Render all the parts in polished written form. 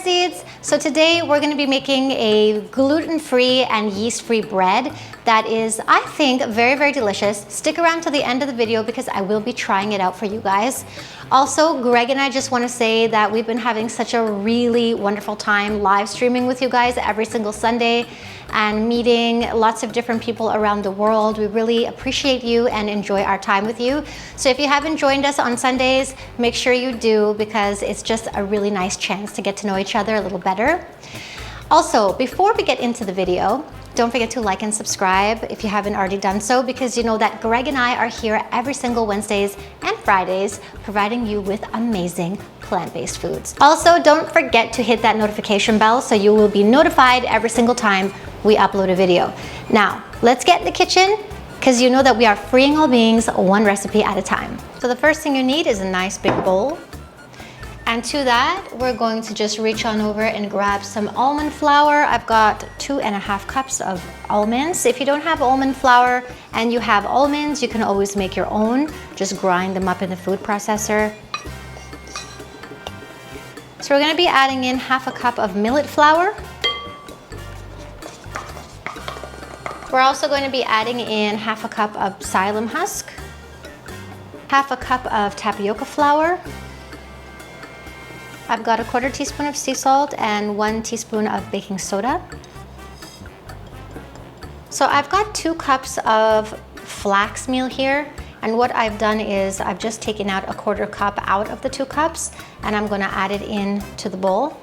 seeds. So today we're going to be making a gluten-free and yeast-free bread that is, I think, very, very delicious. Stick around to the end of the video because I will be trying it out for you guys. Also, Greg and I just want to say that we've been having such a really wonderful time live streaming with you guys every single Sunday and meeting lots of different people around the world. We really appreciate you and enjoy our time with you. So if you haven't joined us on Sundays, make sure you do because it's just a really nice chance to get to know each other a little better. Also, before we get into the video, don't forget to like and subscribe if you haven't already done so, because you know that Greg and I are here every single Wednesdays and Fridays providing you with amazing plant-based foods. Also, don't forget to hit that notification bell so you will be notified every single time we upload a video. Now, let's get in the kitchen because you know that we are freeing all beings one recipe at a time. So the first thing you need is a nice big bowl. And to that, we're going to just reach on over and grab some almond flour. I've got 2.5 cups of almonds. If you don't have almond flour and you have almonds, you can always make your own. Just grind them up in the food processor. So we're gonna be adding in 1/2 cup of millet flour. We're also going to be adding in 1/2 cup of psyllium husk, 1/2 cup of tapioca flour. I've got 1/4 teaspoon of sea salt and 1 teaspoon of baking soda. So I've got 2 cups of flax meal here, and what I've done is I've just taken out 1/4 cup out of the 2 cups and I'm gonna add it in to the bowl.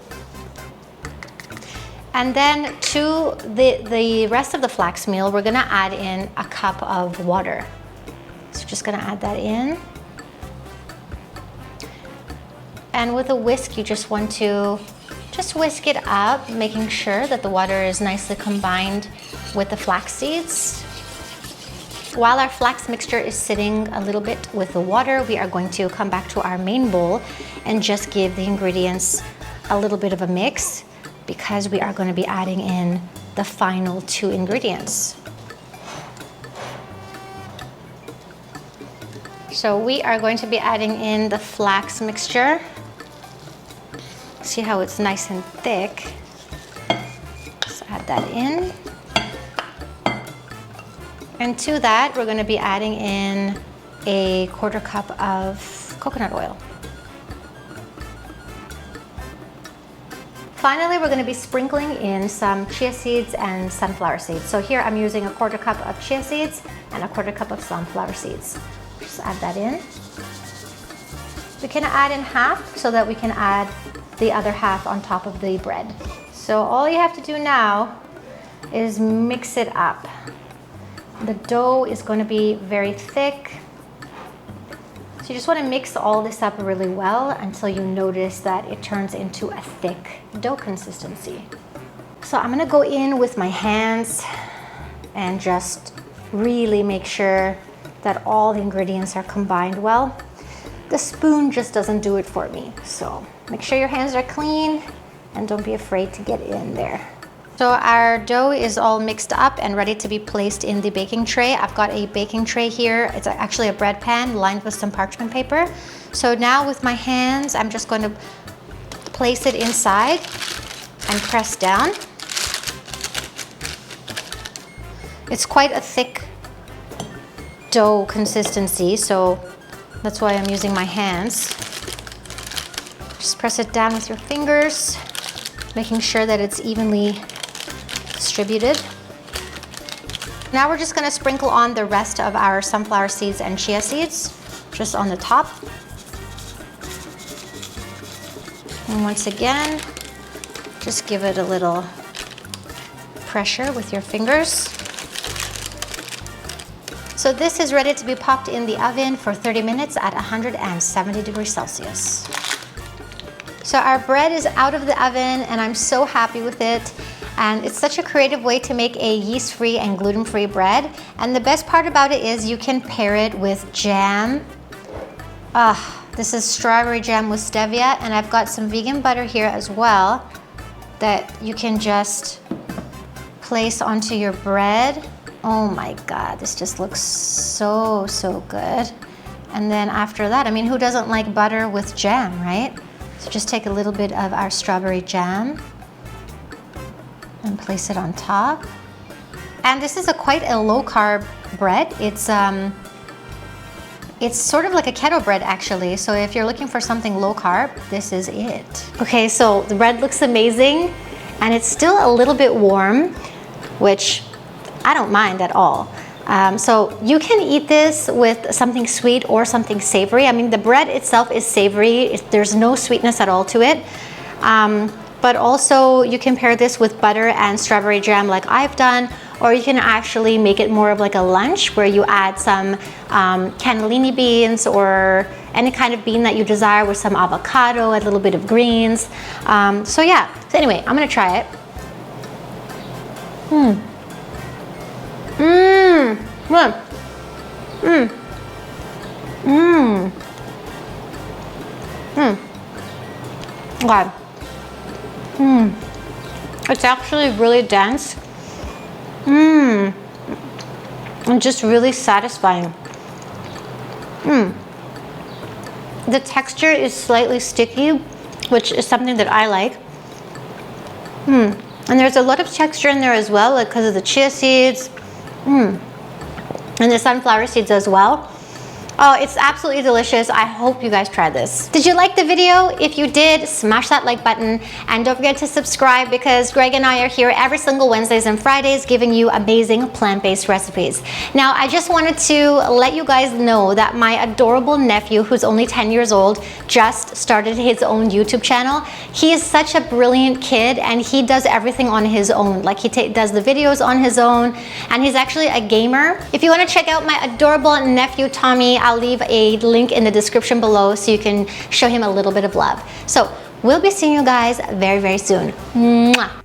And then to the rest of the flax meal, we're gonna add in 1 cup of water. So just gonna add that in. And with a whisk, you just want to just whisk it up, making sure that the water is nicely combined with the flax seeds. While our flax mixture is sitting a little bit with the water, we are going to come back to our main bowl and just give the ingredients a little bit of a mix because we are going to be adding in the final 2 ingredients. So we are going to be adding in the flax mixture. See how it's nice and thick. Just add that in. And to that, we're going to be adding in 1/4 cup of coconut oil. Finally, we're going to be sprinkling in some chia seeds and sunflower seeds. So here I'm using 1/4 cup of chia seeds and 1/4 cup of sunflower seeds. Just add that in. We can add in half so that we can add the other half on top of the bread. So all you have to do now is mix it up. The dough is going to be very thick. So you just want to mix all this up really well until you notice that it turns into a thick dough consistency. So I'm going to go in with my hands and just really make sure that all the ingredients are combined well. The spoon just doesn't do it for me. So make sure your hands are clean and don't be afraid to get in there. So our dough is all mixed up and ready to be placed in the baking tray. I've got a baking tray here. It's actually a bread pan lined with some parchment paper. So now with my hands, I'm just going to place it inside and press down. It's quite a thick dough consistency, so that's why I'm using my hands. Just press it down with your fingers, making sure that it's evenly distributed. Now we're just going to sprinkle on the rest of our sunflower seeds and chia seeds, just on the top. And once again, just give it a little pressure with your fingers. So this is ready to be popped in the oven for 30 minutes at 170 degrees Celsius. So our bread is out of the oven and I'm so happy with it. And it's such a creative way to make a yeast-free and gluten-free bread. And the best part about it is you can pair it with jam. This is strawberry jam with stevia, and I've got some vegan butter here as well that you can just place onto your bread. Oh my God, this just looks so good. And then after that, I mean, who doesn't like butter with jam, right? So just take a little bit of our strawberry jam and place it on top. And this is quite a low carb bread. It's sort of like a keto bread actually. So if you're looking for something low carb, this is it. Okay, so the bread looks amazing and it's still a little bit warm, which I don't mind at all. So you can eat this with something sweet or something savory. I mean, the bread itself is savory. There's no sweetness at all to it. But also you can pair this with butter and strawberry jam like I've done, or you can actually make it more of like a lunch where you add some cannellini beans or any kind of bean that you desire with some avocado, a little bit of greens. So yeah, so anyway, I'm gonna try it. God. It's actually really dense. And just really satisfying. The texture is slightly sticky, which is something that I like. And there's a lot of texture in there as well, like because of the chia seeds. And the sunflower seeds as well. Oh, it's absolutely delicious. I hope you guys try this. Did you like the video? If you did, smash that like button and don't forget to subscribe because Greg and I are here every single Wednesdays and Fridays giving you amazing plant-based recipes. Now, I just wanted to let you guys know that my adorable nephew, who's only 10 years old, just started his own YouTube channel. He is such a brilliant kid and he does everything on his own. Like he does the videos on his own and he's actually a gamer. If you want to check out my adorable nephew, Tommy, I'll leave a link in the description below so you can show him a little bit of love. So we'll be seeing you guys very, very soon. Mwah.